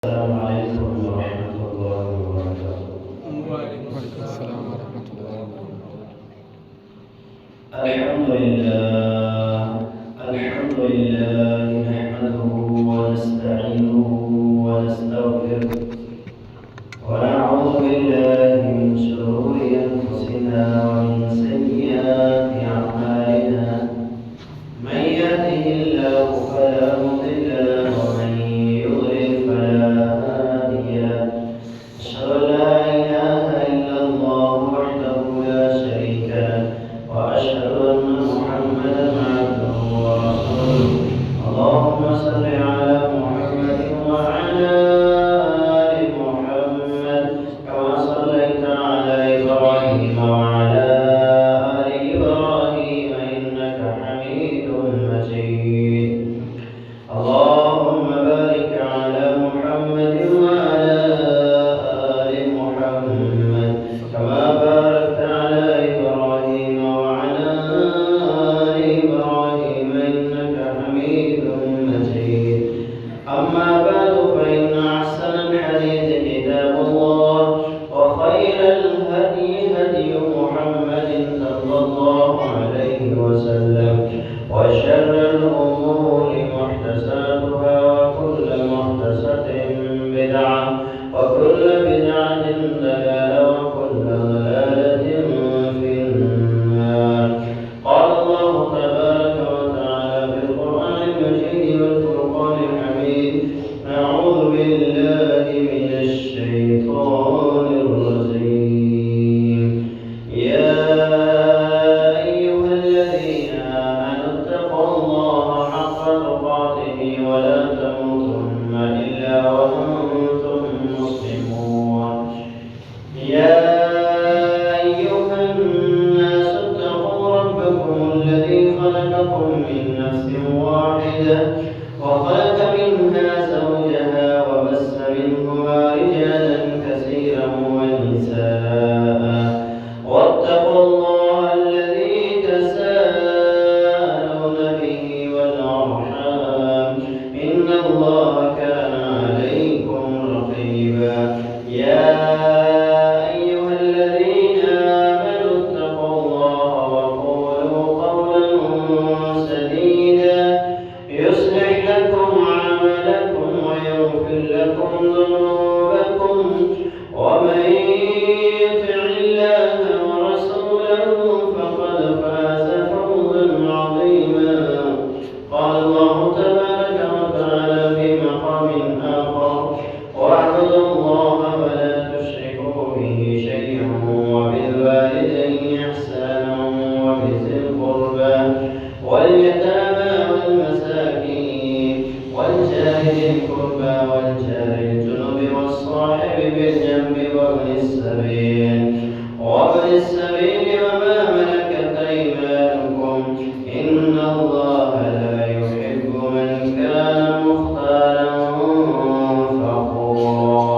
السلام عليكم ورحمة الله وبركاته. وعليكم السلام ورحمة الله وبركاته. الحمد لله الحمد لله نحمده ونستعينه ونستغفره ونعوذ بالله من شرور أنفسنا ومن سيئات أعمالنا. من يهده الله فلا مضل له ومن يضلل فلا هادي له. أشهد أن لا إله إلا الله وحده لا شريك له وأشهد أن محمدا عبده ورسوله. اللهم صل على محمد وعلى آل محمد كما صليت على إبراهيم وعلى آل إبراهيم إنك حميد مجيد. اللهم بارك على محمد وعلى آل محمد كما باركت على إبراهيم وعلى آل إبراهيم إنك حميد مجيد. أما بعد فإن أحسن الحديث كتاب الله وخير الهدي هدي محمد صلى الله عليه وسلم وشر الأمور محدثاتها وكل محدثة بدعة وكل بدعة ضلالة وكل ضلالة في النار. قال الله تبارك وتعالى في القرآن المجيد والفرقان الحميد: أعوذ بالله من الشيطان الرجيم. يا أيها الذين آمنوا اتقوا الله حق تقاته ولا تموتن إلا وأنتم مسلمون. يا أيها الناس اتقوا ربكم الذي خلقكم من نفس واحدة وخلق منها زوجها وبث منهما رجالا كثيرا ونساء واتقوا الله الذي تساءلون به والأرحام إن الله كان عليكم رقيبا. يا أيها الذين آمنوا اتقوا الله وقولوا قولا سديدا يصلح لكم أعمالكم ويغفر لكم ذنوبكم ومن يطع الله ورسوله فقد فاز فوزا عظيما. قال الله تبارك وتعالى في مقام آخر: واعبدوا الله ولا تشركوا به شيئا وبالوالدين إحسانا وبذي القربى واليتامى والمساكين والجار ذي القربى والجار الجنب والصاحب بالجنب وابن السبيل وما ملكت أيمانكم إن الله لا يحب من كان مختالا فخورا.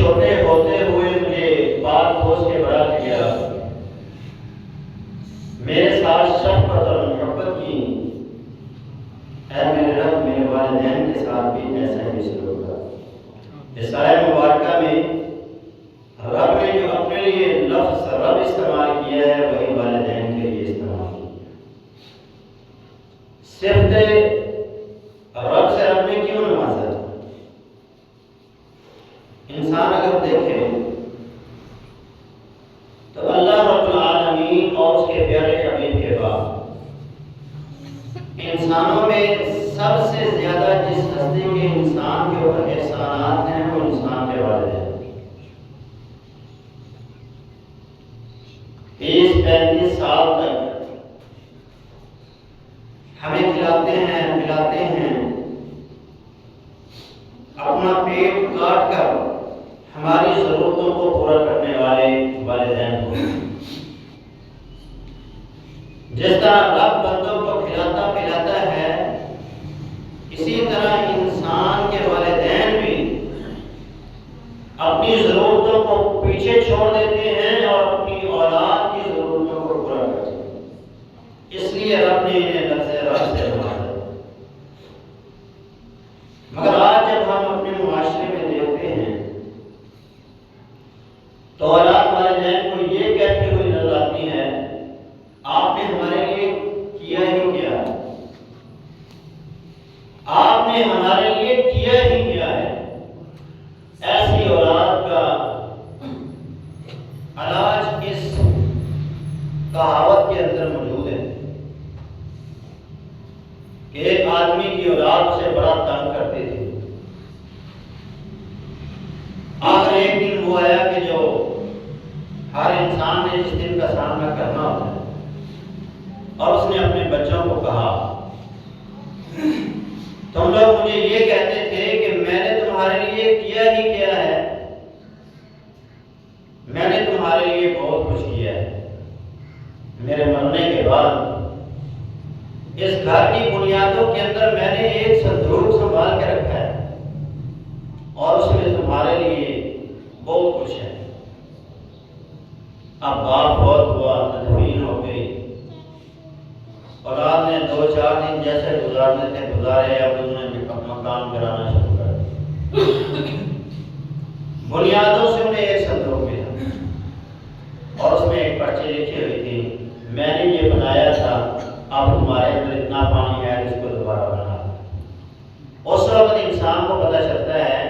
چھوٹے ہوتے ہوئے مجھے پال پوس کے بڑا کیا، میرے ساتھ شفقت اور محبت کی، اے میرے رب میرے والدین کے ساتھ بھی ایسا ہی سلوک کر۔ اس آیت مبارکہ میں رب نے جو اپنے لیے لفظ رب استعمال کیا ہے وہی والدین کے لیے استعمال کیا۔ صفت رب سے رب نے کیوں نوازا؟ انسان اگر دیکھے تو اللہ رب العالمین اور اس کے پیارے حبیب کے بعد انسانوں میں سب سے زیادہ جس ہستی کے انسان کے اوپر احسانات ہیں وہ انسان کے والدین۔ 30-35 سال تک ہمیں کھلاتے ہیں پلاتے ہیں، اپنا پیٹ کاٹ کر ہماری ضرورتوں کو پورا کرنے والے والدین کو۔ جس طرح رب بندوں کو کھلاتا پلاتا ہے، اسی طرح انسان کے والدین بھی اپنی ضرورتوں کو پیچھے چھوڑ دیتے ہیں اور اپنی اولاد کی ضرورتوں کو پورا کرتے ہیں۔ اس لیے رب نے انہیں لفظ رب سے نوازا۔ مگر آج جب ہم اپنے معاشرے میں دیکھتے ہیں تو اولاد والدین کو یہ کہتے ہوئے نظر آتی ہے، آپ نے ہمارے لیے کیا ہی کیا ہے، آپ نے ہمارے لیے کیا ہی کیا ہے۔ ایسی اولاد کا علاج اس کہاوت کے اندر موجود ہے کہ ایک آدمی کی اولاد اسے بڑا تنگ کرتی تھی۔ آخر ایک دن وہ آیا کہ جو ہر انسان نے جس دن کا سامنا کرنا ہوتا ہے، اور اس نے اپنے بچوں کو کہا، تم لوگ مجھے یہ کہتے تھے کہ میں نے تمہارے لیے کیا ہی کیا ہے، میں نے تمہارے لیے بہت کچھ کیا ہے۔ میرے مرنے کے بعد اس گھر کی بنیادوں کے اندر میں نے ایک صندوق سنبھال کے رکھا ہے اور اس میں تمہارے لیے بہت کچھ ہے۔ اب باپ فوت ہوا، تدفین ہو گئی، اولاد نے 2-4 دن جیسے گزارنے تھے گزارے، اب انہوں نے مکان کرانا شروع کر دیا۔ بنیادوں سے انہیں ایک صندوق ملا اور اس میں ایک پرچی لکھی ہوئی تھی، میں نے یہ بنایا تھا، اب تمہارے اندر اتنا پانی ہے اس کو دوبارہ بنا۔ اس وقت انسان کو پتہ چلتا ہے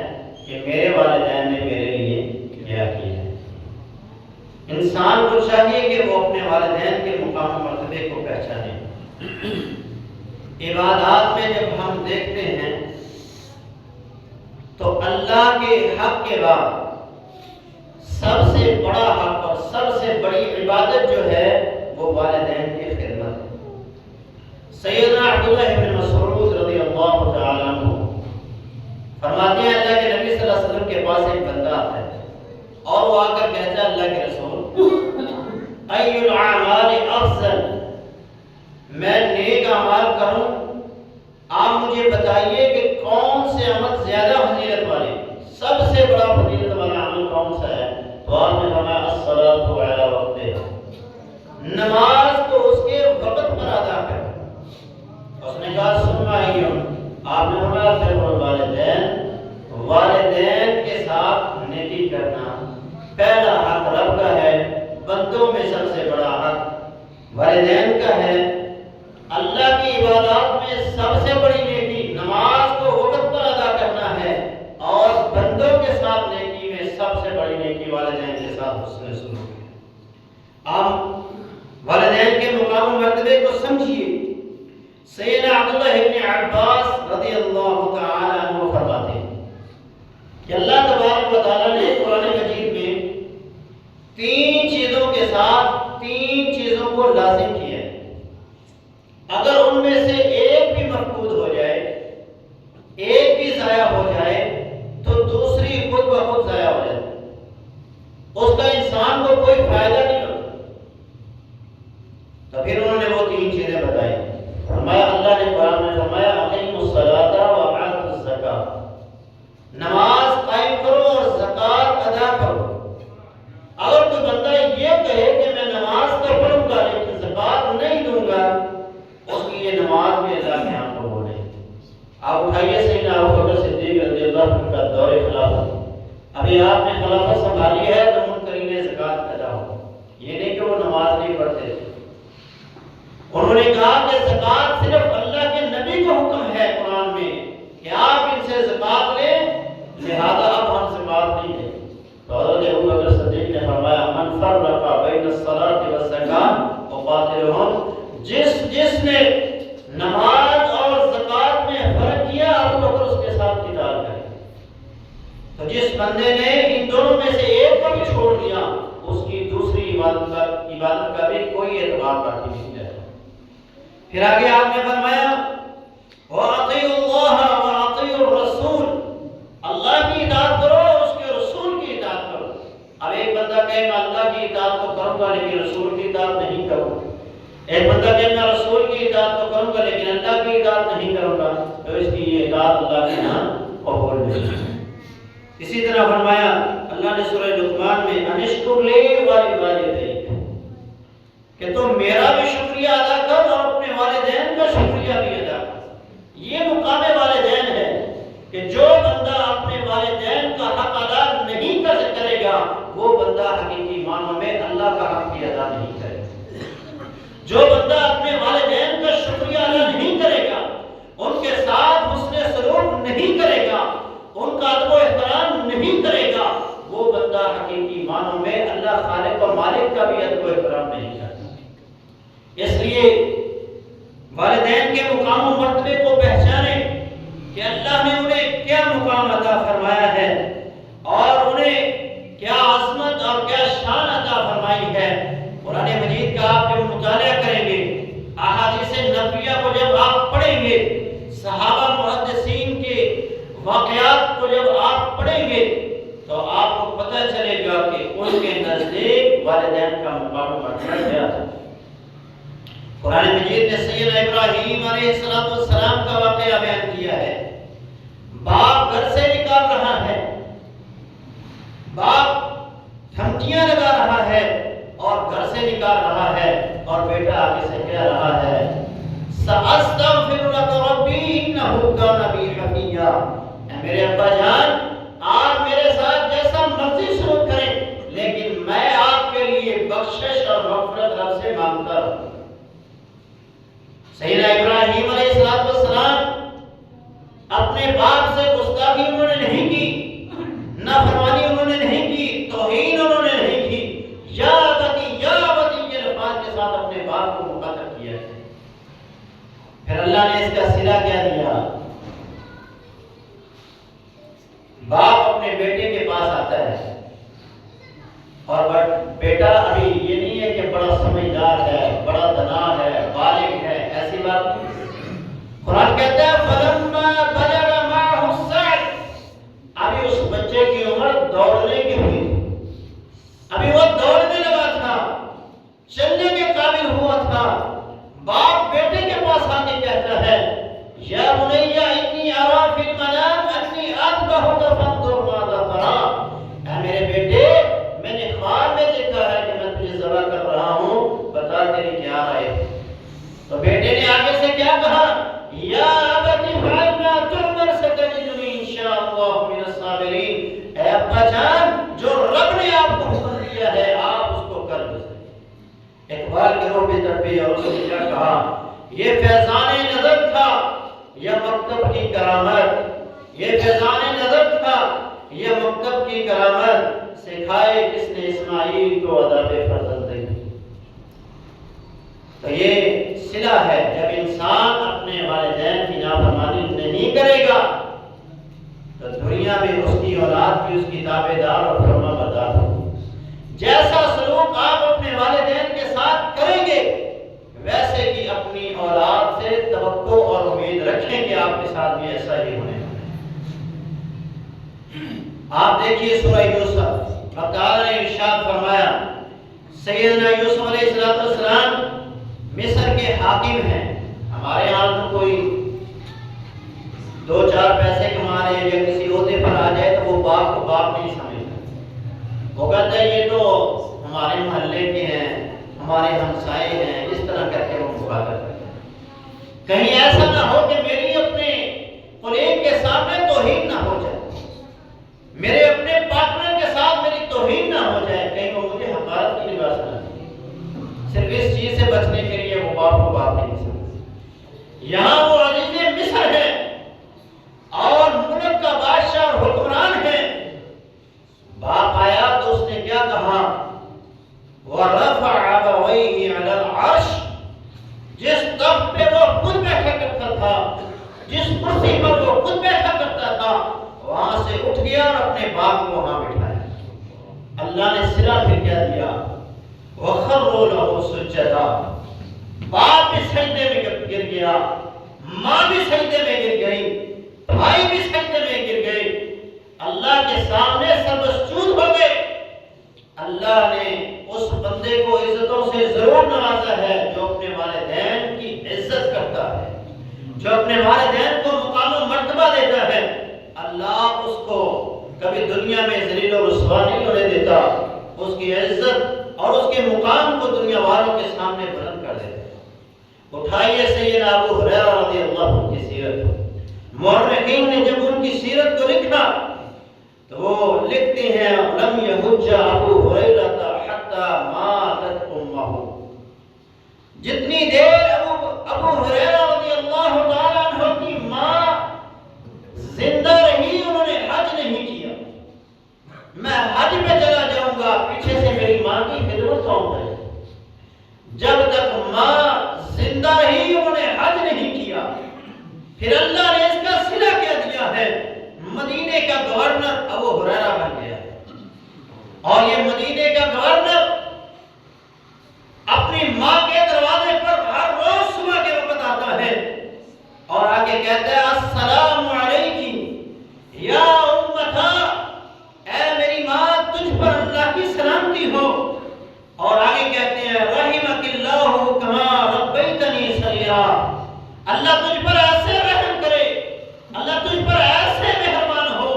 کہ میرے والدین نے میرے لیے کیا کیا ہے۔ انسان کو چاہیے کہ وہ اپنے والدین کے مقام و مرتبے کو پہچانے۔ عبادات میں جب ہم دیکھتے ہیں تو اللہ کے حق کے بعد سب سے بڑا حق اور سب سے بڑی عبادت جو ہے وہ والدین کی خدمت ہے۔ سیدنا عبداللہ بن مسعود رضی اللہ تعالیٰ عنہ فرماتے ہیں اللہ کے نبی صلی اللہ علیہ وسلم کے پاس ایک بندہ آتا ہے اور وہ آ کر کہتا ہے، اللہ کے رسول ای الاعمال افضل، میں نیک اعمال کروں، آپ مجھے بتائیے کہ کون سے عمل زیادہ فضیلت والے، سب سے بڑا فضیلت والا عمل کون سا ہے؟ تو آپ نے فرمایا الصلاۃ علی وقتہا، نماز کو اس کے وقت پر ادا کر۔ اس نے کہا ثم ای، آپ نے فرمایا پھر والدین کے ساتھ نیکی کرنا۔ پہلا حق رب کا ہے، بندوں میں سب سے بڑا حق والدین کا ہے۔ اللہ کی عبادات میں سب سے بڑی نیکی نماز کو وقت پر ادا کرنا ہے، اور بندوں کے ساتھ نیکی میں سب سے بڑی نیکی والدین کے ساتھ حسن سلوک ہے۔ آپ والدین کے مقام و مرتبے کو سمجھیے۔ سیدنا عبداللہ بن عباس رضی اللہ تعالی عنہ فرماتے ہیں کہ اللہ تبارک و تعالیٰ نے قرآن مجید میں 3 چیزوں کے ساتھ 3 چیزوں کو لازم کیا ہے۔ اگر ان میں سے ایک بھی مفقود ہو جائے، ایک بھی ضائع ہو جائے تو دوسری خود بخود ضائع ہو جاتی ہے، اس کا انسان کو کوئی فائدہ نہیں ہوتا۔ تو پھر انہوں نے وہ 3 چیزیں بتائی۔ فرمایا اللہ نے قرآن میں فرمایا اقیموا الصلاۃ وآتوا الزکاۃ، نماز قائم کرو اور زکوٰۃ ابھی آپ نے خلافت سنبھالی ہے تو منکرین زکات پیدا ہو. یہ نہیں کہ وہ نماز نہیں پڑھتے تھے. انہوں نے کہا کہ زکات صرف اللہ کے نبی کا حکم ہے قرآن میں کہ آپ ان سے زکات لیں، لہذا اب ہم زکات نہیں لیں. تو حضرت ابو بکر صدیق نے فرمایا من فرق بین الصلاۃ والزکات وقاتلهم، جس نے نماز اور زکات میں فرق کیا ابو بکر اس کے ساتھ قتال کرے. تو جس بندے نے ان دونوں میں سے ایک کو بھی چھوڑ دیا اس کی دوسری عبادت کا بھی کوئی اعتبار باقی نہیں رہتا. پھر آگے آپ نے فرمایا وَأَطِيعُوا اللَّهَ وَأَطِيعُوا الرَّسُولَ، اللہ کی اطاعت کرو اور اس کے رسول کی اطاعت کرو. اب ایک بندہ کہے میں اللہ کی اطاعت تو کروں گا لیکن رسول کی اطاعت نہیں کروں گا. ایک بندہ کہے میں رسول کی اطاعت تو کروں گا لیکن اللہ کی اطاعت نہیں کروں گا، تو اس کی یہ اطاعت اللہ کے ہاں قبول نہیں. اسی طرح فرمایا اللہ نے سورہ لقمان میں انشکر لی ولوالدیک، کہ تم میرا بھی شکریہ ادا کر اور اپنے والدین کا شکریہ بھی ادا کر. یہ مقام والدین ہے کہ جو بندہ اپنے والدین کا حق ادا نہیں کرے گا وہ بندہ حقیقی معنوں میں اللہ کا حق بھی ادا نہیں کرے گا. جو بندہ اپنے والدین کا شکریہ ادا نہیں کرے گا، ان کے ساتھ حسن سلوک نہیں کرے گا، ان کا ادب و احترام نہیں کرے گا، وہ بندہ حقیقی معنوں میں اللہ خالق و مالک کا بھی ادب و احترام نہیں کرتا. اس لیے والدین کے مقام و مرتبے کو پہچانیں کہ اللہ نے انہیں کیا مقام عطا فرمایا ہے اور انہیں کیا عظمت اور کیا شان عطا فرمائی ہے. قرآن مجید کا آپ جب مطالعہ کریں گے، احادیث نبویہ کو جب آپ پڑھیں گے، صحابہ محدثین کے واقعات کو جب آپ پڑھیں گے تو آپ کو پتہ چلے گا کہ ان کے نزدیک والدین کا مقام و مرتبہ کیا تھا. قرآن مجید نے سیدنا ابراہیم علیہ السلام کا واقعہ بیان کیا ہے. باپ گھر سے نکال رہا ہے، باپ دھمکیاں لگا رہا ہے اور گھر سے نکال رہا ہے، اور بیٹا آگے سے کہہ رہا ہے سأستغفر لك ربی انه كان بی حفیہ. میرے ابا جان آپ میرے ساتھ جیسا مرضی سلوک کریں لیکن میں آپ کے لیے بخشش اور مغفرت رب سے مانگتا ہوں. سیدنا ابراہیم علیہ السلام اپنے باپ سے گستاخی انہوں نے نہیں کی، نافرمانی انہوں نے نہیں کی، توہین انہوں نے نہیں کی. یا ابتی کے الفاظ کے ساتھ اپنے باپ کو مخاطب کیا. پھر اللہ نے اس کا صلہ کیا دیا. باپ اپنے بیٹے کے پاس آتا ہے اور بیٹا ابھی یہ نہیں ہے کہ بڑا سمجھدار ہے، بڑا دانا ہے، بالغ ہے، ایسی بات نہیں. قرآن کہتا ہے فلما بلغ معه السعي، ابھی اس بچے کی عمر دوڑنے کی ہوئی تھی، ابھی وہ دوڑنے لگا تھا، چلنے کے قابل ہوا تھا. باپ بیٹے کے پاس آ کے کہتا ہے یا بنی انی اری فی المنام انی اذبحک فانظر ماذا تری. اے میرے بیٹے میں نے خواب میں دیکھا ہے کہ میں تجھے ذبح کر رہا ہوں، بتا تیری کیا رائے ہے. تو بیٹے نے آگے سے کیا کہا یا ابت افعل ما تؤمر ستجدنی انشاءاللہ من الصابرین. اے ابا جان جو رب نے آپ کو حکم دیا ہے آپ اس کو کر دو. اقبال کے روح بھی تڑپے اور اس نے کیا کہا یہ فیضان نظر تھا یا مکتب کی کرامت، یہ فیضان نظر تھا یہ مکتب کی کرامت، سکھائے کس نے اسماعیل کو ادب فرزندگی. تو یہ صلہ ہے جب انسان اپنے والدین کی نافرمانی نہیں کرے گا تو دنیا میں اس کی اولاد بھی اس کی تابعدار اور فرما بردار ہوگی. جیسا سلوک آپ اپنے والدین کے ساتھ کریں گے ویسے ہی اپنی اولاد سے توقع اور امید رکھیں کہ آپ کے ساتھ بھی ایسا ہی ہونے والا ہے. آپ دیکھیے سورہ یوسف، اللہ تعالیٰ نے ارشاد فرمایا سیدنا یوسف علیہ السلام مصر کے حاکم ہیں. ہمارے یہاں تو کوئی دو چار پیسے کما رہے یا کسی عہدے پر آ جائے تو وہ باپ کو باپ نہیں سمجھتا، وہ کہتا ہے یہ تو ہمارے محلے کے ہیں، ہمارے ہمسائے ہیں، اس طرح کر کے وہ مخاطب کرتے ہیں. کہیں ایسا نہ ہو کہ میری اپنے قریب کے سامنے توہین نہ ہو جائے، میرے اپنے پارٹنر یہاں وہ عزیز مصر ہے اور ملک کا بادشاہ اور حکمران ہے۔ باپ آیا تو اس نے کیا کہا؟ وَرَفَعَ أَبَوَيْهِ عَلَى الْعَرْشِ، جس تخت پہ وہ خود بیٹھا کرتا تھا، جس کرسی پر وہ خود بیٹھا کرتا تھا، وہاں سے اٹھ گیا اور اپنے باپ کو وہاں بٹھایا۔ اللہ نے سرا پھر کیا دیا؟ وَخَرُّوا لَهُ سُجَّدًا، باپ بھی سجدے میں گر گیا، ماں بھی سجدے میں گر گئی، بھائی بھی سجدے میں گر گئے، اللہ کے سامنے سب سجود ہو گئے۔ اللہ نے اس بندے کو عزتوں سے ضرور نوازا ہے جو اپنے والدین کی عزت کرتا ہے، جو اپنے والدین کو مقام و مرتبہ دیتا ہے۔ اللہ اس کو کبھی دنیا میں ذلیل و رسوا نہیں ہونے دیتا، اس کی عزت اور اس کے مقام کو دنیا والوں کے سامنے بلند کر دیتا ہے۔ اٹھائیے سیدنا ابو ہریرہ رضی اللہ عنہ کی سیرت۔ مورخین نے جب ان کی سیرت کو لکھا تو وہ لکھتے ہیں لم یحج ابو ہریرہ حتی ماتت امہ، جتنی دیر ابو ہریرہ رضی اللہ تعالیٰ عنہ کی ماں زندہ رہی انہوں نے حج نہیں کیا۔ میں حج پہ چلا جاؤں گا، پیچھے سے میری ماں کی خدمت کون کرے؟ جب تک ماں زندہ رہی انہوں نے حج نہیں کیا۔ پھر اللہ نے اس کا صلہ کیا دیا ہے، مدینے کا گورنر ابو ہریرہ بن گیا، اور یہ مدینے کا گورنر اپنی ماں کے دروازے پر ہر روز صبح کے وقت آتا ہے اور آگے کہتا ہے السلام علیکی یا امتھا، اے میری ماں تجھ پر اللہ کی سلامتی ہو، اور آگے کہتے ہیں رحمک اللہ کما ربیتنی صغیرا، اللہ تجھ پر ایسے رحم کرے، اللہ تجھ پر ایسے مہربان ہو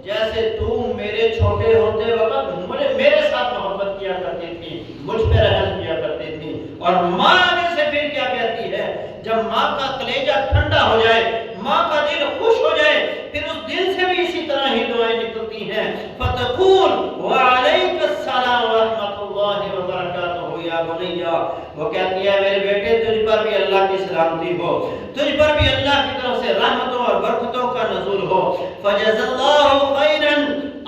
جیسے تو میرے چھوٹے ہوتے وقت میرے ساتھ محبت کیا کرتی تھی، مجھ پہ رحم کیا کرتی تھی۔ اور ماں آنے سے پھر کیا کہتی ہے؟ جب ماں کا کلیجہ ٹھنڈا ہو جائے، ماں کا دل خوش ہو جائے، پھر اس دل سے بھی اسی طرح ہی دعائیں نکلتی ہیں۔ فتقول وعلیک السلام ورحمۃ اللہ وبرکاتہ یا بنیا، وہ کہتی ہے میرے بیٹے تجھ پر بھی اللہ کی سلامتی ہو، تجھ پر بھی اللہ کی طرف سے رحمتوں اور برکتوں کا نزول ہو۔ فجزا اللہ خیرا،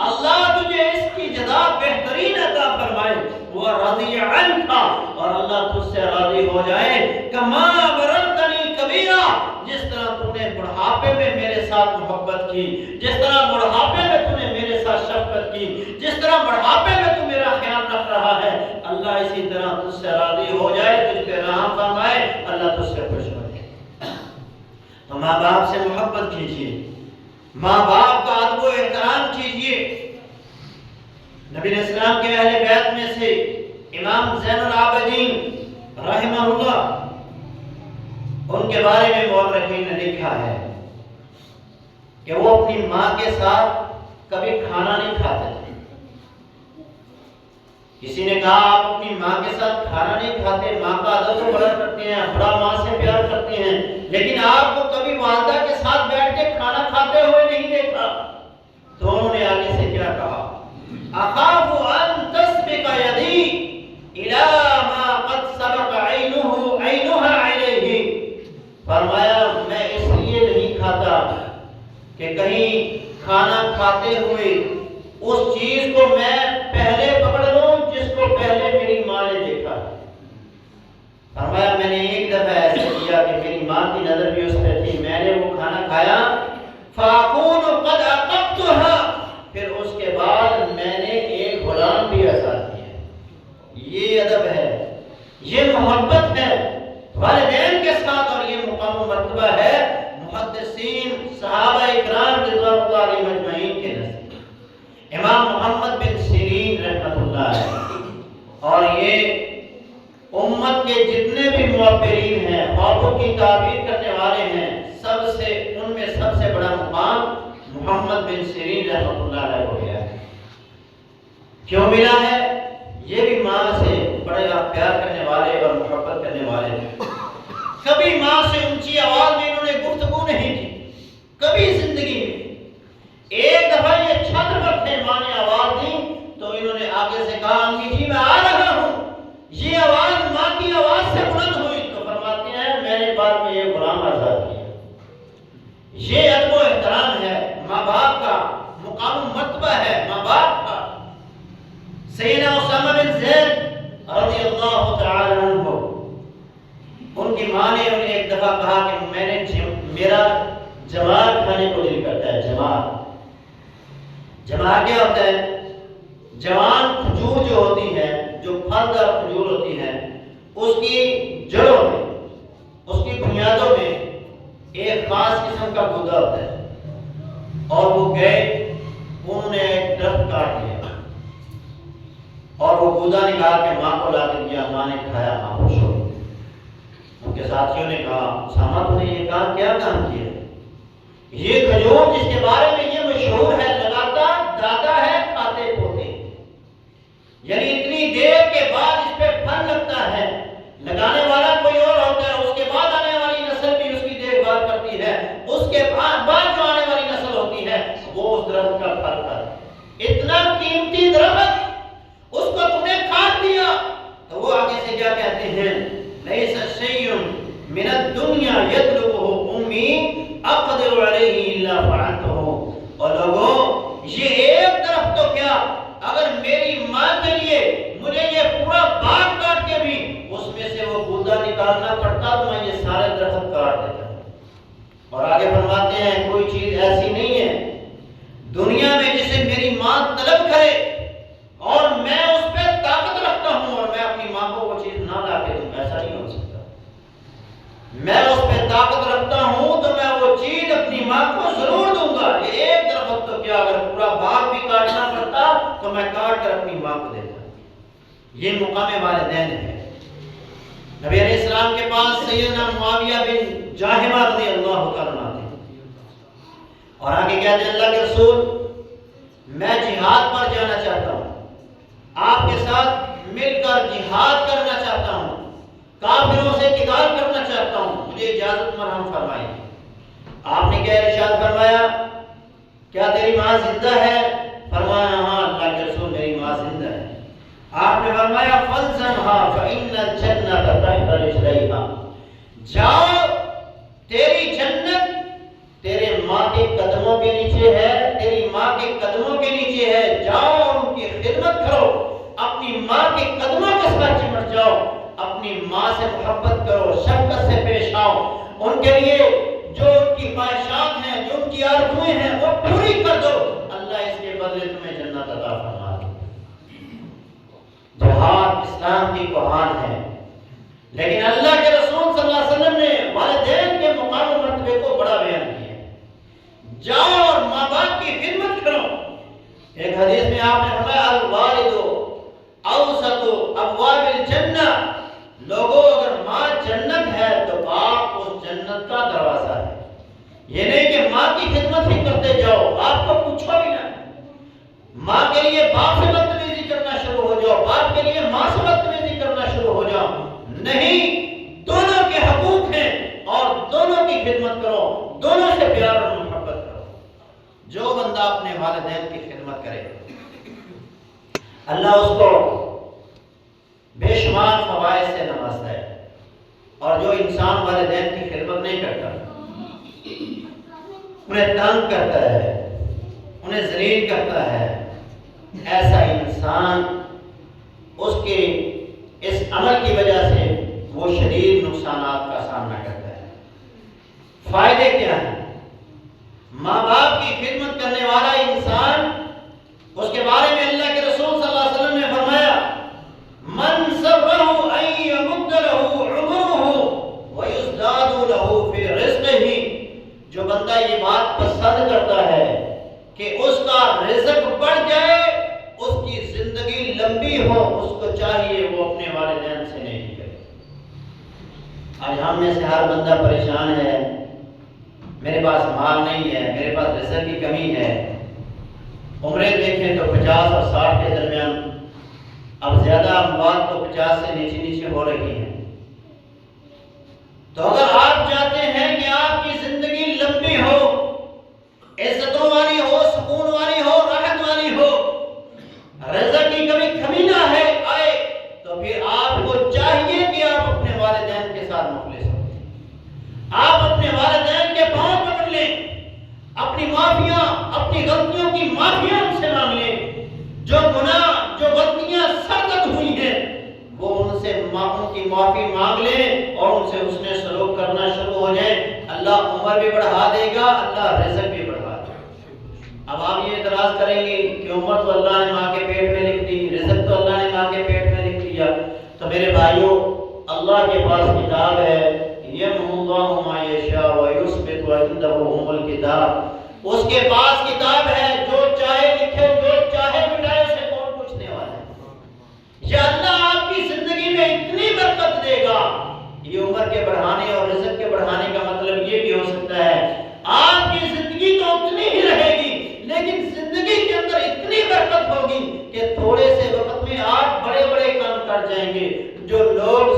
اللہ تجھے اس کی جزا بہترین عطا فرمائے، وہ رضی عنک، اور اللہ تجھ سے راضی ہو جائے، کما بررتنی کبیرا، جس طرح تو نے بڑھاپے میں میرے ساتھ محبت کی، جس طرح بڑھاپے میں تو نے میرے ساتھ شفقت کی، جس طرح بڑھاپے میں تو میرا خیال رکھ رہا ہے، اللہ اسی طرح تجھ سے راضی ہو جائے، تجھ پہ رحم فرمائے، اللہ تجھ سے خوش ہو جائے۔ تو ماں باپ سے محبت کیجیے، ماں باپ کا ادب و احترام کیجیے۔ نبی علیہ السلام کے اہل بیت میں سے امام زین العابدین رحمہ اللہ، ان کے بارے میں مورخین نے لکھا ہے کہ وہ اپنی ماں کے ساتھ کبھی کھانا نہیں کھاتے تھے۔ کسی نے کہا آپ اپنی ماں کے ساتھ کھانا نہیں کھاتے، ماں کا ادب تو بڑا کرتے ہیں، بڑا ماں سے پیار کرتے ہیں، لیکن آپ کو کبھی والدہ کے ساتھ بیٹھ کے کھانا کھاتے ہوئے نہیں دیکھا۔ تو انہوں نے آگے سے کیا کہا؟ اخاف ان تسبق یدی الی ما قد سبق عینها علیہ، فرمایا میں اس لیے نہیں کھاتا کہ کہیں کھانا کھاتے ہوئے اس چیز کو میں پہلے پکڑ لوں جس کو پہلے میری ماں نے دیکھا۔ فرمایا میں نے ایک دفعہ ایسے کیا کہ میری ماں کی نظر بھی اس پہ تھی، میں نے وہ کھانا کھایا، فاکون قد عقبتها، پھر اس کے بعد میں نے ایک غلام بھی آزاد کیا۔ یہ ادب ہے، یہ محبت ہے والدین کے ساتھ، اور یہ مقام و مرتبہ ہے محدثین صحابہ اکرام رضوان اللہ علیہم اجمعین کے نزدیک۔ امام محمد بن سیرین رحمۃ اللہ علیہ اور یہ امت کے جتنے بھی معبرین ہیں، خوابوں کی تعبیر کرنے والے ہیں، ان میں سب سے بڑا مقام محمد بن سیرین رحمۃ اللہ علیہ کو گیا ہے۔ کیوں ملا ہے؟ یہ بھی ماں سے بڑے پیار کرنے والے اور محبت کرنے والے ہیں۔ کبھی ماں سے اونچی آواز میں انہوں نے گفتگو نہیں کی، کبھی زندگی میں۔ ایک دفعہ یہ چھت پر تھے، ماں نے آواز دی تو انہوں نے آگے سے کہا امی جی میں آ رہا ہوں۔ یہ آواز ماں کی آواز سے بلند ہوئی تو فرماتے ہیں میں نے بعد میں یہ غلام آزاد مرتبہ ہے، ماں باپ کا۔ سیدنا اسامہ بن زید رضی اللہ تعالی عنہ، ان کی ماں نے انہیں ایک دفعہ کہا کہ میرا جمار کھانے کو دل کرتا ہے۔ جمار کیا ہوتا ہے؟ جوان کھجور جو ہوتی ہے، جو پھلدار کھجور ہوتی ہے، اس کی جڑوں میں، اس کی بنیادوں میں ایک خاص قسم کا گودا ہوتا ہے، اور وہ گئے، انہوں نے ایک درخت کاٹ لیا اور وہ گودا نکال کے ماں کو لا کے دیا۔ ماں نے کھایا، ماں خوش ہو گئی۔ ان کے ساتھیوں نے کہا اسامہ تو نے یہ کام کیا کام کیا؟ یہ کھجور جس کے بارے میں یہ مشہور ہے، لگاتا داتا ہے کھاتے پوتے، یعنی اتنی دیر کے بعد اس پہ پھل لگتا ہے، لگانے والا کوئی اور ہوتا ہے، اس کے بعد آنے والی نسل بھی اس کی دیکھ بھال کرتی ہے، اس کے بعد جو آنے والی نسل ہوتی ہے وہ اس درخت کا پھل کھاتی ہے۔ اتنا قیمتی درخت اس کو تم نے کاٹ دیا۔ تو وہ آگے سے کیا کہتے ہیں؟ لیس شیء من الدنیا یطلبہ امی اقدر علیہ الا فعلتہ۔ اور لوگوں، یہ ایک درخت تو کیا، اگر میری ماں کے لیے مجھے یہ پورا باغ کاٹ کے بھی اس میں سے وہ گودا نکالنا پڑتا تو میں یہ سارے درخت کاٹ دیتا۔ اور آگے فرماتے ہیں کوئی چیز ایسی نہیں ہے دنیا میں جسے میری ماں طلب کرے اور میں اس پہ طاقت رکھتا ہوں اور میں اپنی ماں کو وہ چیز نہ لا کے دوں، ایسا نہیں ہو سکتا۔ میں اس پہ طاقت رکھتا ہوں تو میں وہ چیز اپنی ماں کو ضرور دوں گا۔ یہ ایک درخت تو کیا، اگر پورا باغ بھی کاٹنا پڑتا تو میں کاٹ کر اپنی ماں کو دیتا۔ یہ مقام والدین ہے۔ نبی علیہ السلام کے پاس سیدنا معاویہ بن جاہمہ رضی اللہ تعالیٰ عنہ تھے، اور آگے کہتے ہیں اللہ کے رسول میں جہاد پر جانا چاہتا ہوں، آپ کے ساتھ مل کر جہاد کرنا چاہتا ہوں، کافروں سے قتال کرنا چاہتا ہوں، مجھے اجازت مرحم فرمائیے۔ آپ نے کیا ارشاد فرمایا؟ کیا تیری ماں زندہ ہے؟ فرمایا ہاں اللہ کے رسول میری ماں زندہ ہے۔ آپ نے فرمایا فَلْزَمْهَا فَإِنَّ الْجَنَّةَ تَحْتَ رِجْلَيْهَا، جاؤ تیری جنت تیرے ماں کے قدموں کے نیچے ہے، تیری ماں کے قدموں کے نیچے ہے، جاؤ اور ان کی خدمت کرو، اپنی ماں کے قدموں کے ساتھ چمٹ جاؤ، اپنی ماں سے محبت کرو، شفقت سے پیش آؤ، ان کے لیے جو ان کی خواہشات ہیں، جو ان کی آرزویں ہیں وہ پوری کر دو، اللہ اس کے بدلے تمہیں جنت عطا فرما دے۔ جہاد اسلام کی کوہان ہے، لیکن اللہ کے رسول صلی اللہ علیہ وسلم نے والدین کے مقام و مرتبے کو بڑا بیان کیا۔ جاؤ اور ماں باپ کی خدمت کرو۔ ایک حدیث میں آپ نے فرمایا الوالد اوسط ابواب الجنہ، لوگوں اگر ماں جنت ہے تو باپ اس جنت کا دروازہ ہے۔ یہ نہیں کہ ماں کی خدمت ہی کرتے جاؤ، باپ کو پوچھو بھی نہ، ماں کے لیے باپ سے بدتمیزی کرنا شروع ہو جاؤ، باپ کے لیے ماں سے بدتمیزی کرنا شروع ہو جاؤ، نہیں، دونوں کے حقوق ہیں اور دونوں کی خدمت کرو، دونوں سے پیار اور محبت کرو۔ جو بندہ اپنے والدین کی خدمت کرے اللہ اس کو بے شمار فوائد سے نوازتا ہے، اور جو انسان والدین کی خدمت نہیں کرتا، انہیں تنگ کرتا ہے، انہیں ذلیل کرتا ہے، ایسا انسان اس کے اس عمل کی وجہ سے وہ شدید نقصانات کا سامنا کرتا ہے۔ فائدے کیا ہیں؟ ماں باپ کی خدمت کرنے والا انسان، اس کے بارے میں اللہ کے رسول صلی اللہ علیہ وسلم نے فرمایا من سرہ ان یمد لہ عمرہ ویزداد لہ فی رزقہ، جو بندہ یہ بات پسند کرتا ہے کہ اس کا رزق بڑھ جائے، اس کی زندگی لمبی ہو، اس کو چاہیے وہ اپنے والدین سے نہیں کرے۔ آج ہم میں سے ہر بندہ پریشان ہے، میرے پاس مال نہیں ہے، میرے پاس رزق کی کمی ہے۔ عمریں دیکھیں تو 50 اور 60 کے درمیان، اب زیادہ اموات تو 50 سے نیچے نیچے ہو رہی ہیں۔ تو اگر آپ چاہتے ہیں کہ آپ کی زندگی لمبی ہو، عزتوں والی ہو، سکون والی ہو، راحت والی ہو، رزق کی کبھی کمی نہ ہے آئے، تو پھر آپ کو چاہیے کہ آپ اپنے والدین کے ساتھ مخلص ہوں، آپ اپنے والدین کے پاؤں پکڑ لیں، اپنی معافیاں، اپنی غلطیوں کی معافیاں ان سے معافی مانگ لیں اور ان سے حسن سلوک کرنا شروع ہو جائیں، اللہ عمر بھی بڑھا دے گا، اللہ رزق بھی بڑھا دے گا۔ اب آپ یہ اعتراض کریں گے کہ عمر تو اللہ نے ماں کے پیٹ میں لکھ دی، رزق تو اللہ نے ماں کے پیٹ میں لکھ دیا، تو میرے بھائیوں اللہ کے پاس کتاب ہے، یمحو اللہ ما یشاء ویثبت وعندہ ام الکتاب، اس کے پاس کتاب ہے، جو چاہے لکھے جو چاہے مٹائے، اسے کون پوچھنے والا ہے؟ یا اللہ آپ کی زندگی میں اتنی برکت دے گا۔ یہ عمر کے بڑھانے اور رزق کے بڑھانے کا مطلب یہ بھی ہو سکتا ہے آپ کی زندگی تو اتنی ہی رہے گی لیکن زندگی کے اندر اتنی برکت ہوگی کہ تھوڑے سے وقت میں آپ بڑے بڑے کام کر جائیں گے۔ جو لوگ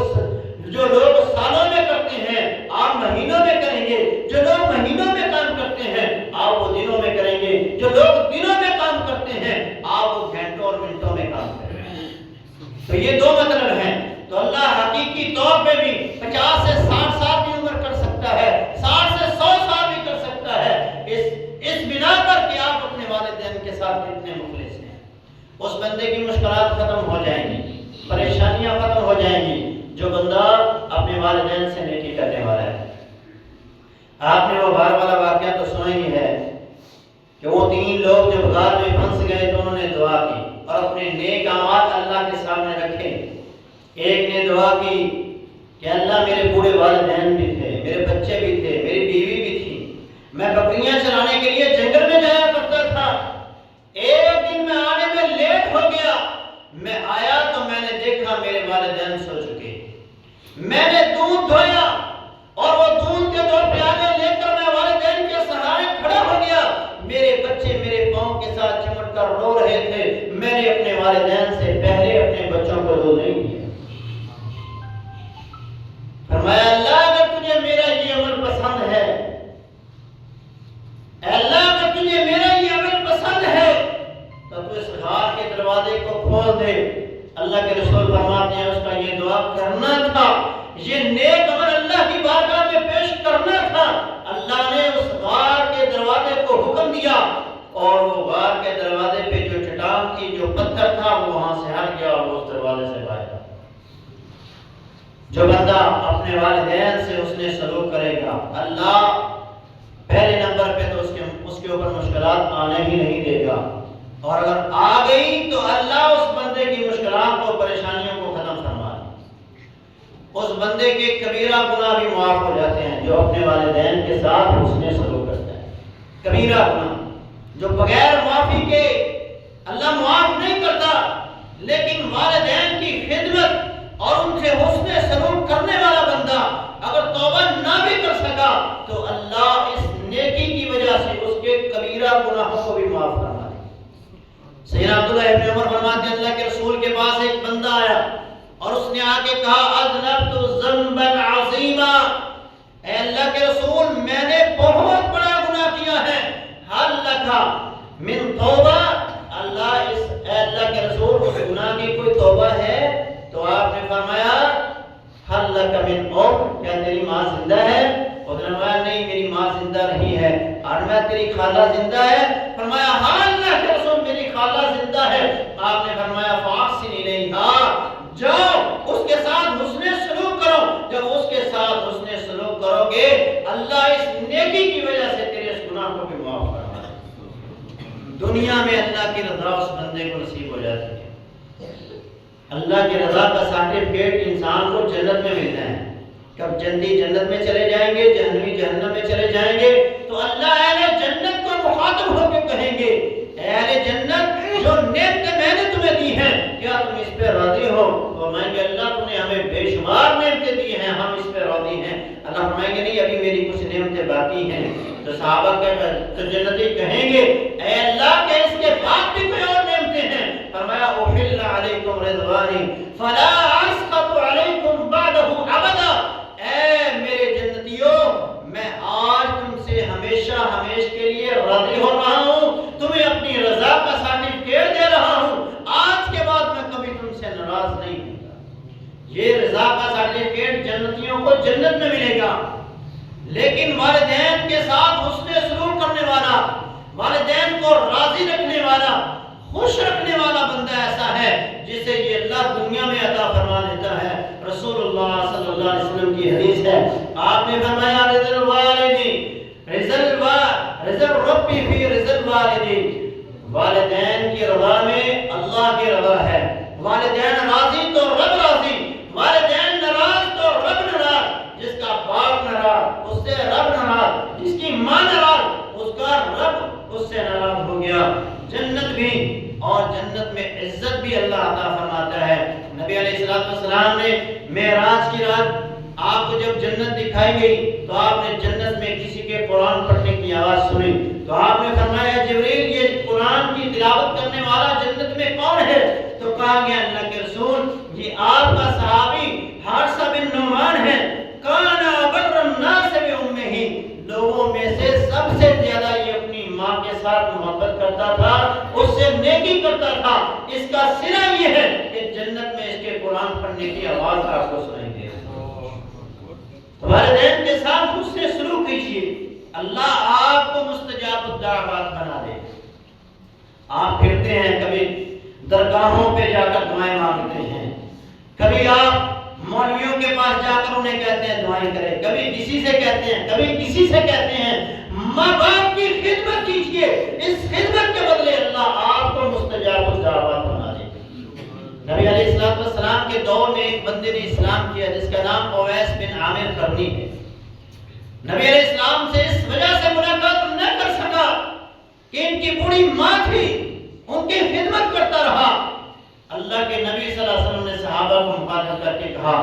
سالوں میں کرتے ہیں آپ مہینوں میں کریں گے، جو لوگ مہینوں میں کام کرتے ہیں آپ وہ دنوں میں کریں گے، جو لوگ دنوں میں کام کرتے ہیں آپ وہ گھنٹوں اور منٹوں میں کام کریں گے۔ تو یہ دو مطلب ہیں۔ تو اللہ حقیقی طور پہ بھی 50 سے 60 سال کی عمر کر سکتا ہے، 60 سے 100 سال بھی کر سکتا ہے، اس بنا پر کہ آپ اپنے والدین کے ساتھ کتنے مخلص ہیں۔ اس بندے کی مشکلات ختم ہو جائیں گی، پریشانیاں ختم ہو جائیں گی جو بندہ اپنے والدین سے نیکی کرنے والا ہے۔ آپ نے وہ غار والا واقعہ تو سنا ہی ہے کہ وہ 3 لوگ جب غار میں پھنس گئے تو انہوں نے دعا کی اور اپنے نیک اعمال اللہ کے سامنے رکھے۔ ایک نے دعا کی کہ اللہ میرے بوڑھے والدین بھی تھے، میرے بچے بھی تھے، میری بیوی بھی تھی، میں بکریاں چرانے کے لیے جنگل میں جایا کرتا تھا، ایک دن میں آنے میں لیٹ ہو گیا، میں آیا تو میں نے دیکھا میرے والدین سو چکے، میں نے دودھ دھویا اور وہ دودھ کے 2 پیالے لے کر میں والدین کے سہارے کھڑا ہو گیا، میرے بچے میرے پاؤں کے ساتھ چمٹ کر رو رہے تھے، میں نے اپنے والدین سے پہلے اپنے بچوں کو رو نہیں دیا۔ فرمایا اللہ اگر تجھے میرا یہ عمل پسند ہے، اللہ اگر تجھے میرا یہ عمل پسند ہے تو تو اس غار کے دروازے کو کھول دے۔ اللہ کے رسول فرماتے ہیں اس کا یہ دعا کرنا تھا، یہ نیک عمل اللہ کی بارگاہ میں پیش کرنا تھا۔ اللہ نے اس غار کے دروازے کو حکم دیا اور وہ غار کے دروازے پہ جو چٹان تھی، جو پتھر تھا، وہ وہاں سے ہٹ گیا اور وہ اس دروازے سے باہر آ گیا۔ جو بندہ اپنے والدین سے اس نے سلوک کرے گا، اللہ پہلے نمبر پہ تو اس کے اوپر مشکلات آنے ہی نہیں دے گا، اور اگر آ گئی تو اللہ اس بندے کی مشکلات کو، پریشانیوں کو ختم فرما دے۔ اس بندے کے کبیرہ گناہ بھی معاف ہو جاتے ہیں جو اپنے والدین کے ساتھ اس نے سلوک کرتا ہے۔ کبیرہ گناہ جو بغیر معافی کے اللہ معاف نہیں کرتا، لیکن والدین کی خدمت اور ان سے حسن سلوک کرنے والا بندہ اگر توبہ نہ بھی کر سکا تو اللہ اس نیکی کی وجہ سے اس کے کبیرہ گناہوں کو بھی معاف کرنا ہے۔ سیدنا عبداللہ ابن عمر فرماتے ہیں اللہ کے رسول کے پاس ایک بندہ آیا اور اس نے آ کے کہا اذنبت ذنبا عظیما، اے اللہ کے رسول میں نے بہت بڑا گناہ کیا ہے، حل لک من توبہ، اے اللہ کے رسول اس گناہ کی کوئی توبہ ہے؟ تو آپ نے فرمایا حل لک من ام، کیا تیری ماں زندہ ہے؟ اس نے فرمایا نہیں میری ماں زندہ نہیں ہے۔ اور میں تیری خالہ زندہ ہے؟ فرمایا ہاں اللہ کے رسول میری خالہ زندہ ہے۔ آپ نے فرمایا فاحسن الیہا، جاؤ اس کے ساتھ حسن سلوک کرو، جب اس کے ساتھ حسن سلوک کرو گے اللہ اس نیکی کی وجہ سے تیرے اس گناہ کو بھی معاف کرے گا۔ دنیا میں اللہ کی رضا اس بندے کو نصیب ہو جاتی ہے۔ اللہ کی رضا کا سرٹیفکیٹ انسان کو جنت میں ملتا ہے۔ کب جنتی جنت میں چلے جائیں گے، جہنمی جہنم میں چلے جائیں گے تو اللہ اہل جنت کو مخاطب ہو کے کہیں گے اہل جنت جو نعمتیں میں نے تمہیں دی ہیں کیا تم اس پہ راضی ہو؟ فرمائیں گے اللہ تم نے ہمیں بے شمار نعمتیں دی ہیں، ہم اس پہ راضی ہیں۔ اللہ فرمائیں گے نہیں ابھی میری کچھ نعمتیں باقی ہیں۔ تو صحابہ تو جنتی کہیں گے اے اللہ کہ اس کے بعد بھی کوئی اور نعمتیں ہیں؟ فرمایا احل علیکم رضوانی فلا اسخط علیکم بعدہ ابدا، اے میرے جنتیوں میں آج تم سے ہمیشہ ہمیش کے لیے راضی ہو رہا ہوں، تمہیں اپنی رضا کا سرٹیفکیٹ دے رہا ہوں، آج کے بعد میں کبھی تم سے ناراض نہیں ہوں گا۔ یہ رضا کا سرٹیفکیٹ جنتیوں کو جنت میں ملے گا، لیکن والدین کے ساتھ حسن سلوک کرنے والا، والدین کو راضی رکھنے والا، خوش رکھنے والا بندہ ایسا ہے جسے یہ اللہ دنیا میں عطا فرما دیتا ہے رسول اللہ صلی اللہ علیہ وسلم کی حدیث ہے، آپ نے فرمایا رضا الوالدین رضا ربی فی رضا الوالدین، والدین کی رضا میں اللہ کی رضا ہے، والدین راضی تو رب راضی، والدین ناراض تو رب ناراض، جس کا باپ ناراض اس سے رب ناراض، جس کی ماں ناراض اس کا رب اس سے ناراض ہو گیا۔ جنت بھی اور جنت میں عزت بھی اللہ عطا فرماتا ہے۔ نبی علیہ السلام نے معراج کی رات آپ کو جب جنت دکھائی گئی تو آپ نے جنت میں کسی کے قرآن پڑھنے کی آواز سنی تو آپ نے فرمایا جبریل یہ قرآن کی تلاوت کرنے والا جنت میں کون ہے؟ تو کہا گیا اللہ کے رسول یہ آپ کا صحابی حارثہ بن نعمان ہے، کانا بر الناس بامہ، لوگوں میں سے سب سے زیادہ یہ اپنی ماں کے ساتھ محبت کرتا تھا، اس سے نیکی کرتا تھا۔ اس کا صلہ یہ ہے کہ جنت میں اس کے قرآن پڑھنے کی آواز آپ کو سنائی دے۔ والدین کے ساتھ حسن سلوک کیجیے، اللہ آپ کو مستجاب الدعوات بنا دے۔ آپ پھرتے ہیں، کبھی درگاہوں پہ جا کر دعائیں مانگتے ہیں، کبھی آپ مولویوں کے پاس جا کر انہیں کہتے ہیں دعائیں کریں، کبھی کسی سے کہتے ہیں، کبھی کسی سے کہتے ہیں۔ ماں باپ کی خدمت کیجیے، اس خدمت کے بدلے اللہ آپ کو مستجاب الدعوات بنا دے۔ نبی علیہ السلام کے دور میں ایک بندے نے اسلام کیا جس کا نام اویس بن عامر قرنی ہے۔ نبی علیہ السلام سے اس وجہ سے ملاقات نہ کر سکا کہ ان کی بوڑھی ماں تھی، ان کی خدمت کرتا رہا۔ اللہ کے نبی صلی اللہ علیہ وسلم نے صحابہ کو مخاطب کر کے کہا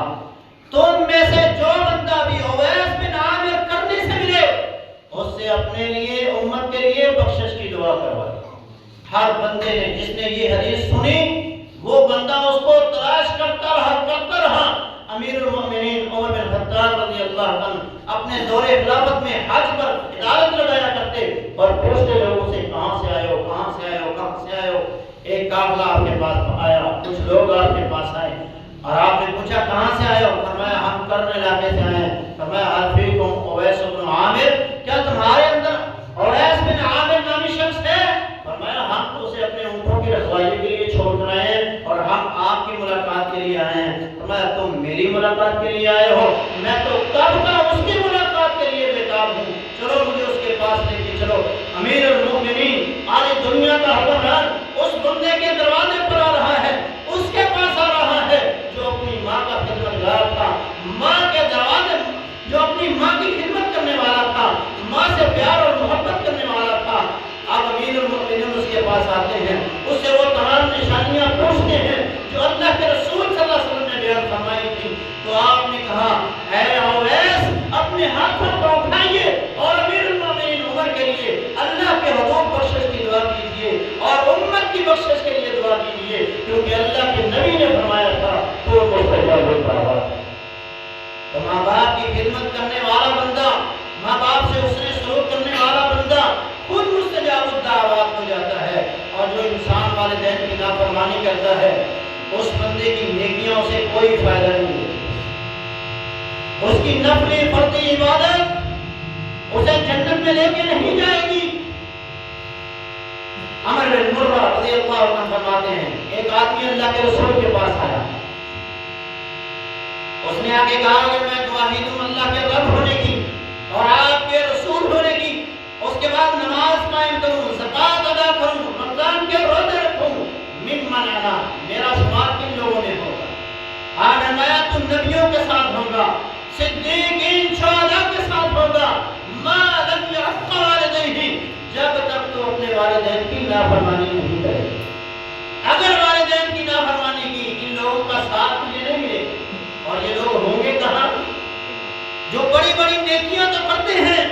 تم میں سے جو بندہ بھی اویس بن عامر قرنی سے ملے اس سے اپنے لیے امت کے لیے بخشش کی دعا کروائے۔ ہر بندے نے جس نے یہ حدیث سنی وہ بندہ اس کو تلاش کرتا رہا۔ امیر المؤمنین عمر بن خطاب رضی اللہ عنہ اپنے دور خلافت میں حج پر ادارت لگایا کرتے اور پوچھتے لوگوں سے کہاں سے آئے ہو، کہاں سے آئے ہو، کہاں سے آئے ہو۔ ایک قافلہ آپ کے پاس آیا، کچھ لوگ آپ کے پاس آئے اور آپ نے پوچھا کہاں سے آئے ہو؟ فرمایا ہم قرن علاقے سے آئے ہیں۔ فرمایا حل فیکم اویس بن عامر، کیا تمہارے اندر اویس بن عامر نامی شخص ہے؟ فرمایا ہم تو اسے اپنے اونٹوں کی رکھوالی کے لیے چھوڑ کر آئے ہیں اور ہم آپ کی ملاقات کے لیے آئے ہیں۔ فرمایا تم میری ملاقات کے لیے آئے ہو؟ میں تو کب کا اس کی ملاقات کے لیے بیتاب ہوں، چلو مجھے اس کے پاس لے کے چلو۔ امیر المؤمنین آج دنیا کا حکمران اس بندے کے دروازے پر آ رہا ہے، اس کے پاس آ رہا ہے جو اپنی ماں کا خدمتگار تھا، ماں کے دروازے جو اپنی ماں کی خدمت کرنے والا تھا، ماں سے پیار اور محبت کرنے والا تھا۔ اب امیر المؤمنین اس کے پاس آتے ہیں، اس سے وہ تمام نشانیاں پوچھتے ہیں جو اللہ کے رسول صلی اللہ علیہ وسلم نے بیان فرمائی تھی۔ تو آپ نے کہا اے اویس اپنے ہاتھوں کو اٹھائیے اور امیر المؤمنین عمر کے لیے اللہ کے حضور بخشش کی دعا کیجیے اور امت کی بخشش کے لیے دعا کیجیے، کیونکہ اللہ کے نبی نے فرمایا تھا تو مستجاب الدعوات۔ تو ماں باپ کی خدمت کرنے والا بندہ، ماں باپ سے حسن سلوک کرنے والا بندہ خود مستجاب الدعوات ہو جاتا ہے، اور جو انسان والدین کی نافرمانی کرتا ہے اس بندے کی نیکیوں سے کوئی فائدہ نہیں ہے، اس کی نفلی فردی عبادت اسے جنت میں لے کے نہیں جائے گی۔ عمر بن مرہ رضی اللہ عنہ فرماتے ہیں ایک آدمی اللہ کے رسول کے پاس آیا، اس نے آگے کہا کہ میں گواہی دوں اللہ کے رب ہونے کی اور آپ کے رسول ہونے کی، اس کے بعد نماز قائم کروں، زکات ادا کروں، رمضان کے روزے رکھوں، ممن انا، میرا شمار کن لوگوں میں ہوگا؟ آج فرمایا تو نبیوں کے ساتھ ہوگا، صدیقین شہداء کے ساتھ ہوگا، ما لم يعق والدیہ، جب تک تو اپنے والدین کی نافرمانی نہیں کرے۔ اگر والدین کی نافرمانی کی ان لوگوں کا ساتھ تجھے نہیں ملے، اور یہ لوگ ہوں گے کہاں؟ جو بڑی بڑی نیکیاں تو کرتے ہیں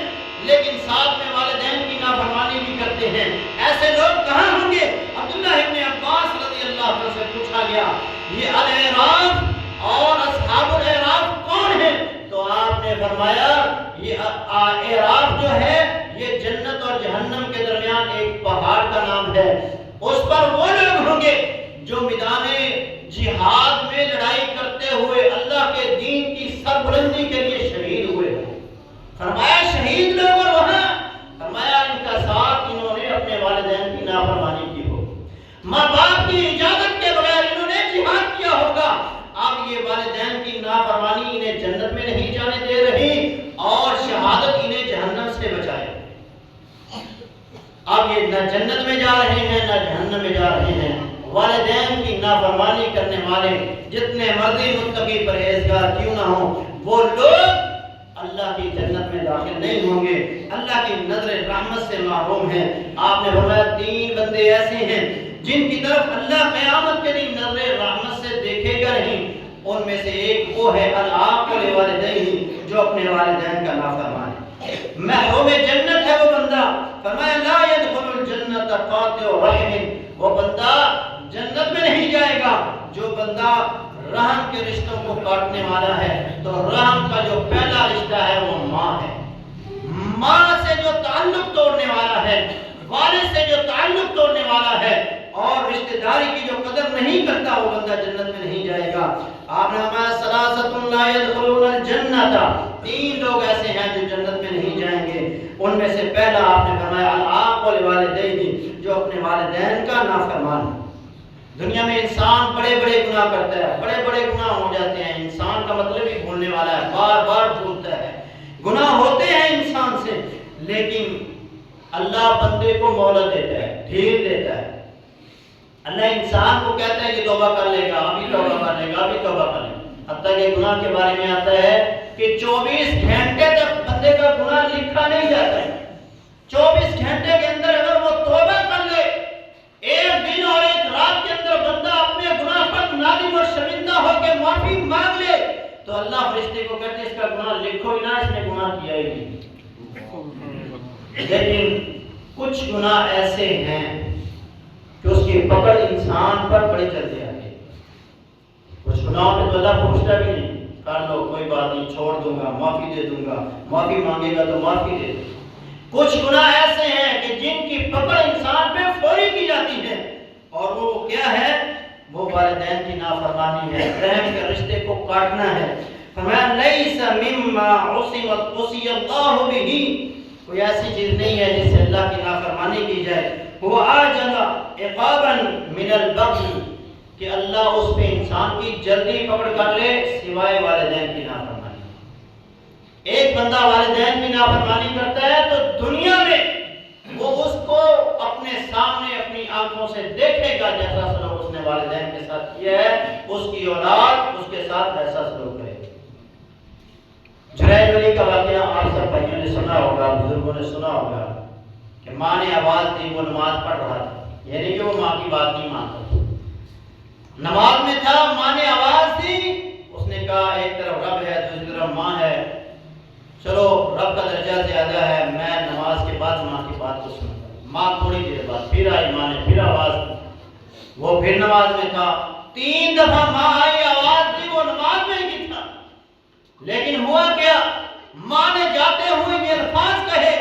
لیکن ساتھ میں والدین کی نافرمانی بھی کرتے ہیں، ایسے لوگ کہاں ہوں گے؟ عبداللہ ابن عباس رضی اللہ عنہ سے پوچھا گیا یہ الاعراف اور اصحاب الاعراف کون ہیں؟ تو آپ نے فرمایا یہ اعراف جو ہے یہ جنت اور جہنم کے درمیان ایک پہاڑ کا نام ہے، اس پر وہ لوگ ہوں گے جو میدان جہاد میں لڑائی کرتے ہوئے اللہ کے دین کی سربلندی کے لیے شہید ہوئے ہیں۔ فرمایا شہید لوگ اور وہاں، فرمایا ان کا ساتھ انہوں نے اپنے والدین کی نافرمانی کی ہو، ماں باپ کی اجازت کے بغیر انہوں نے جہاد کیا ہوگا۔ اب یہ والدین کی والدین کی نافرمانی کرنے والے جتنے مرضی متقی پرہیزگار کیوں نہ ہوں، وہ لوگ اللہ کی جنت میں داخل نہیں ہوں گے، اللہ کی نظر رحمت سے محروم ہیں۔ آپ نے فرمایا 3 بندے ایسے ہیں جن کی طرف اللہ قیامت کے دن نظر رحمت سے دیکھے گا نہیں۔ ان میں سے ایک وہ ہے العاق لوالدیہ، جو اپنے والدین کا نافرمان ہے، محروم جنت ہے وہ بندہ۔ فرمایا لا يدخل الجنت قاطع رحم، وہ بندہ جنت میں نہیں جائے گا جو بندہ رحم کے رشتوں کو کاٹنے والا ہے۔ تو رحم کا جو پہلا رشتہ ہے وہ ماں ہے، ماں سے جو تعلق توڑنے والا ہے، والد سے جو تعلق توڑنے والا ہے اور رشتہ داری کی جو قدر نہیں کرتا، وہ بندہ جنت میں نہیں جائے گا۔ آپ نے فرمایا ثلاثۃ لا يدخلون الجنۃ، 3 لوگ ایسے ہیں جو جنت میں نہیں جائیں گے۔ ان میں سے پہلا آپ نے فرمایا العاق لوالدیہ، جو اپنے والدین کا نافرمان ہے۔ دنیا میں انسان بڑے بڑے گناہ کرتا ہے، بڑے بڑے گناہ ہو جاتے ہیں، انسان کا مطلب ہی بھولنے والا ہے، بار بار بھولتا ہے، گناہ ہوتے ہیں انسان سے، لیکن اللہ بندے کو مہلت دیتا ہے، ڈھیل دیتا ہے۔ اللہ انسان کو کہتا ہے یہ توبہ کر لے گا، ابھی توبہ کر لے گا، ابھی توبہ کر لے گا، حتیٰ کہ گناہ کے بارے میں آتا ہے کہ 24 گھنٹے تک بندے کا گناہ لکھا نہیں جاتا ہے۔ 24 گھنٹے کے اندر اگر وہ توبہ کر لے، ایک دن اور ایک رات کے اندر بندہ اپنے گناہ پر نادم اور شرمندہ ہو کے معافی مانگ لے، تو اللہ فرشتے کو کہتے ہیں اس کا گناہ لکھو ہی نہ، اس نے گناہ کیا ہی نہیں۔ لیکن کچھ گناہ ایسے ہیں کہ اس کی پکڑ انسان پر بڑی جلدی آتی ہے۔ کچھ گناہوں میں تو اللہ پوچھتا بھی نہیں، کر لو کوئی بات نہیں، چھوڑ دوں گا، معافی دے دوں گا، معافی مانگے گا تو معافی دے دوں گا۔ کچھ گناہ ایسے ہیں کہ جن کی پکڑ انسان پہ فوری کی جاتی ہے، اور وہ کیا ہے؟ وہ والدین کی نافرمانی ہے، رحم کے رشتے کو کاٹنا ہے۔ فرمایا لیس مما عصی اللہ بہ، کوئی ایسی چیز نہیں ہے جس سے اللہ کی نافرمانی کی جائے۔ وہ عاجل عقابا من البغي، کہ اللہ اس پہ انسان کی جلدی پکڑ کر لے، سوائے والدین کی نافرمانی۔ ایک بندہ والدین کی نافرمانی کرتا ہے تو دنیا میں وہ اس کو اپنے سامنے اپنی آنکھوں سے دیکھے گا، جیسا سلوک اس نے والدین کے ساتھ کیا ہے، اس کی اولاد اس کے ساتھ ویسا سلوک کرے گی۔ جریج ولی کا واقعہ آپ سب بھائیوں نے سنا ہوگا، بزرگوں نے سنا ہوگا کہ ماں نے آواز دی، وہ نماز پڑھ رہا تھا، یعنی کہ وہ ماں کی بات نہیں مانتا تھا، نماز میں تھا، ماں نے آواز دی، اس نے کہا ایک طرف رب ہے دوسری طرف ماں ہے، چلو رب کا درجہ زیادہ ہے، میں نماز کے بعد ماں کی بات کو سنتا ہوں۔ ماں تھوڑی دیر بعد پھر آئی، ماں نے پھر آواز دی، وہ پھر نماز میں تھا، 3 دفعہ ماں آئی، آواز دی، وہ نماز میں ہی تھا، لیکن ہوا کیا؟ ماں نے جاتے ہوئے یہ الفاظ کہے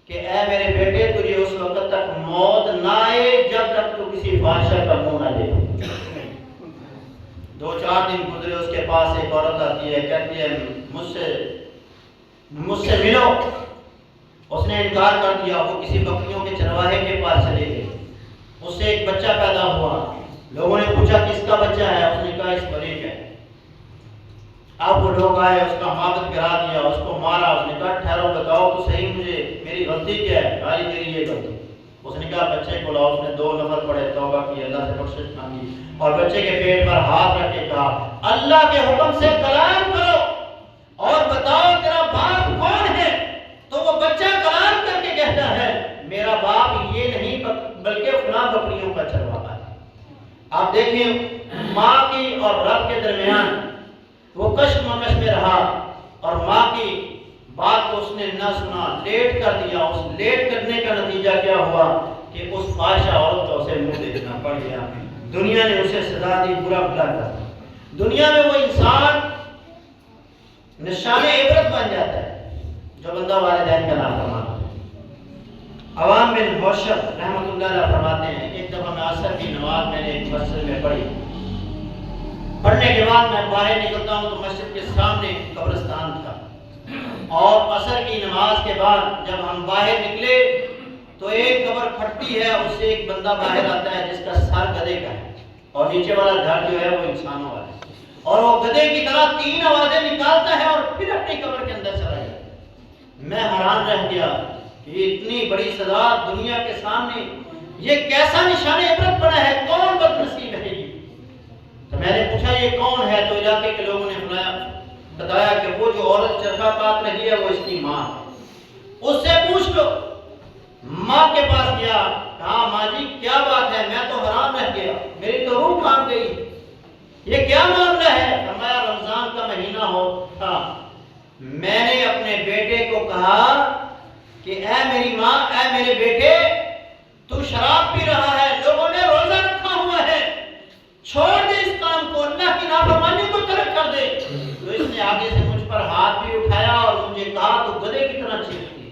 کہ اے میرے بیٹے، تجھے اس وقت تک موت نہ آئے جب تک تو کسی بادشاہ کا منہ نہ دیکھے۔ 2-4 دن گزرے، اس کے پاس ایک عورت آتی ہے، کہتی ہے مجھ سے ملو۔ اس نے انکار کر دیا، وہ کسی بکریوں کے چرواہے کے پاس چلے گئے، اس سے ایک بچہ پیدا ہوا، لوگوں نے پوچھا کس کا بچہ ہے، اس نے کہا اس پری کا ہے۔ اب وہ لوگ آئے، اس کا مابت گرا دیا، اس کو مارا، اس نے کہا ٹھہرو بتاؤ تو صحیح مجھے میری غلطی کیا ہے، کہا میری یہ غلطی۔ اس نے کہا بچے کو لاؤ، اس نے 2 نفر پڑھے، توبہ کی، اللہ سے بخشش مانگی، اور بچے کے پیٹ پر ہاتھ رکھ کے کہا اللہ کے حکم سے کلام کرو اور بتاؤ تیرا باپ کون ہے؟ تو وہ بچہ کلام کر کے کہتا ہے میرا باپ یہ نہیں بلکہ فلاں بکریوں کا چرواہا ہے۔ آپ دیکھیں ماں کی اور رب کے درمیان وہ کشمکش میں رہا، اور ماں کی بات کو اس نے نہ سنا، لیٹ کر دیا۔ اس لیٹ کرنے کا نتیجہ کیا ہوا کہ اس فاحشہ عورت کو اسے منہ دیکھنا پڑ گیا، دنیا نے اسے سزا دی، برا بھلا کر دنیا میں وہ انسان نشان عبرت بن جاتا ہے جو بندہ والدین کا نافرمان ہے۔ عوام بن ہوشب رحمۃ اللہ علیہ فرماتے ہیں ایک دفعہ میں عصر کی نماز میں نے ایک مسجد میں پڑھی، پڑھنے کے بعد میں باہر نکلتا ہوں تو مسجد کے سامنے قبرستان تھا، اور عصر کی نماز کے بعد جب ہم باہر نکلے تو ایک قبر پھٹتی ہے، اس سے ایک بندہ باہر آتا ہے جس کا سر گدھے کا ہے اور نیچے والا دھڑ جو ہے وہ انسانوں والا ہے، اور وہ گدھے کی طرح 3 آوازیں نکالتا ہے اور پھر اپنی قبر کے اندر چلا جاتا ہے۔ میں حیران رہ گیا کہ اتنی بڑی سزا دنیا کے سامنے، یہ کیسا نشان عبرت بنا ہے؟ کون عورت چرخا کاٹ رہی ہے وہ اس کی ماں ہے، اس سے پوچھ لو۔ ماں کے پاس گیا، کہا ماں جی کیا بات ہے، میں تو حرام رہ گیا، میری تو روح کام گئی، یہ کیا معاملہ ہے؟ فرمایا رمضان کا مہینہ ہو تھا، میں نے اپنے بیٹے کو کہا کہ اے میری ماں، اے میرے بیٹے، تو شراب پی رہا ہے، لوگوں نے روزہ رکھا ہوا ہے، چھوڑ دے اس کام کو، اللہ کی نافرمانی کو ترک کر دے۔ تو اس نے آگے سے مجھ پر ہاتھ بھی اٹھایا اور مجھے کہا تو گدھے کی طرح چیختی۔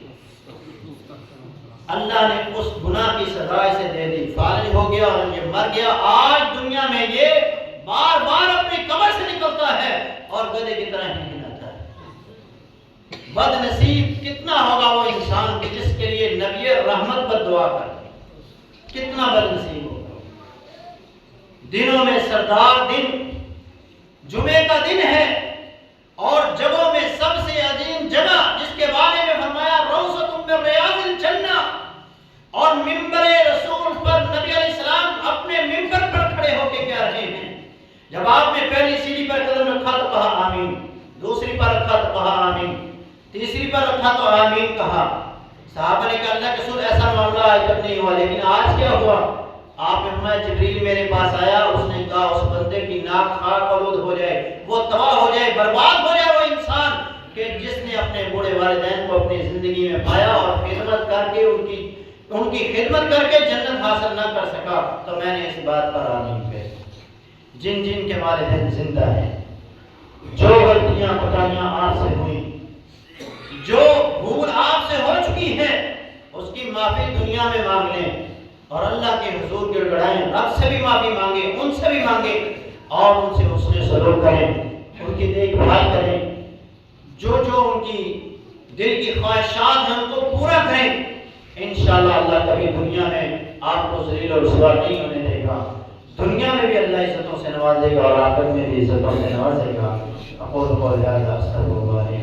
اللہ نے اس گناہ کی سزا اسے دے دی، فارغ ہو گیا اور یہ مر گیا۔ آج دنیا میں یہ بار بار اپنی قبر سے نکلتا ہے اور گدھے کی طرح ہی گناتا ہے۔ بد نصیب کتنا ہوگا وہ انسان کہ جس کے لیے نبی رحمت بد دعا کرے، کتنا بد نصیب ہوگا۔ دنوں میں سردار دن جمعے کا دن ہے، اور جگہوں میں سب سے عظیم جگہ جس کے بارے میں فرمایا روضۃ من ریاض الجنہ، اور منبر رسول پر نبی علیہ السلام اپنے منبر پر کھڑے ہو کے کہہ رہے ہیں، جب آپ نے پہلی سیڑھی پر قدم رکھا تو کہا آمین، دوسری پر رکھا تو کہا آمین، تیسری پر رکھا تو آمین کہا۔ صحابہ نے کہا اللہ کے رسول ایسا معاملہ آج تک نہیں ہوا، لیکن آج کیا ہوا؟ آپ نے فرمایا جبریل میرے پاس آیا، اس نے کہا اس بندے کی ناک خاک آلود ہو جائے، وہ تباہ ہو جائے، برباد ہو جائے وہ انسان کہ جس نے اپنے بوڑھے والدین کو اپنی زندگی میں پایا اور خدمت کر کے ان کی خدمت کر کے جنت حاصل نہ کر سکا۔ تو میں نے اس بات پر آمین کہی۔ جن جن کے والدین زندہ ہیں، جو غلطیاں کوتاہیاں آپ سے ہوئی، جو بھول آپ سے ہو چکی ہے، اس کی معافی دنیا میں مانگ لیں اور اللہ کے حضور گڑ گڑائیں، رب سے بھی معافی مانگیں، ان سے بھی مانگیں اور ان سے حسن سلوک کریں، ان کی دیکھ بھال کریں، جو ان کی دل کی خواہشات ہیں ان کو پورا کریں۔ انشاءاللہ اللہ کبھی دنیا میں آپ کو ذلیل اور رسوا نہیں ہونے دے گا، دنیا میں بھی اللہ عزتوں سے نوازے گا اور آخرت میں بھی عزتوں سے نوازے گا۔ اقول قولی ھذا استغفر اللہ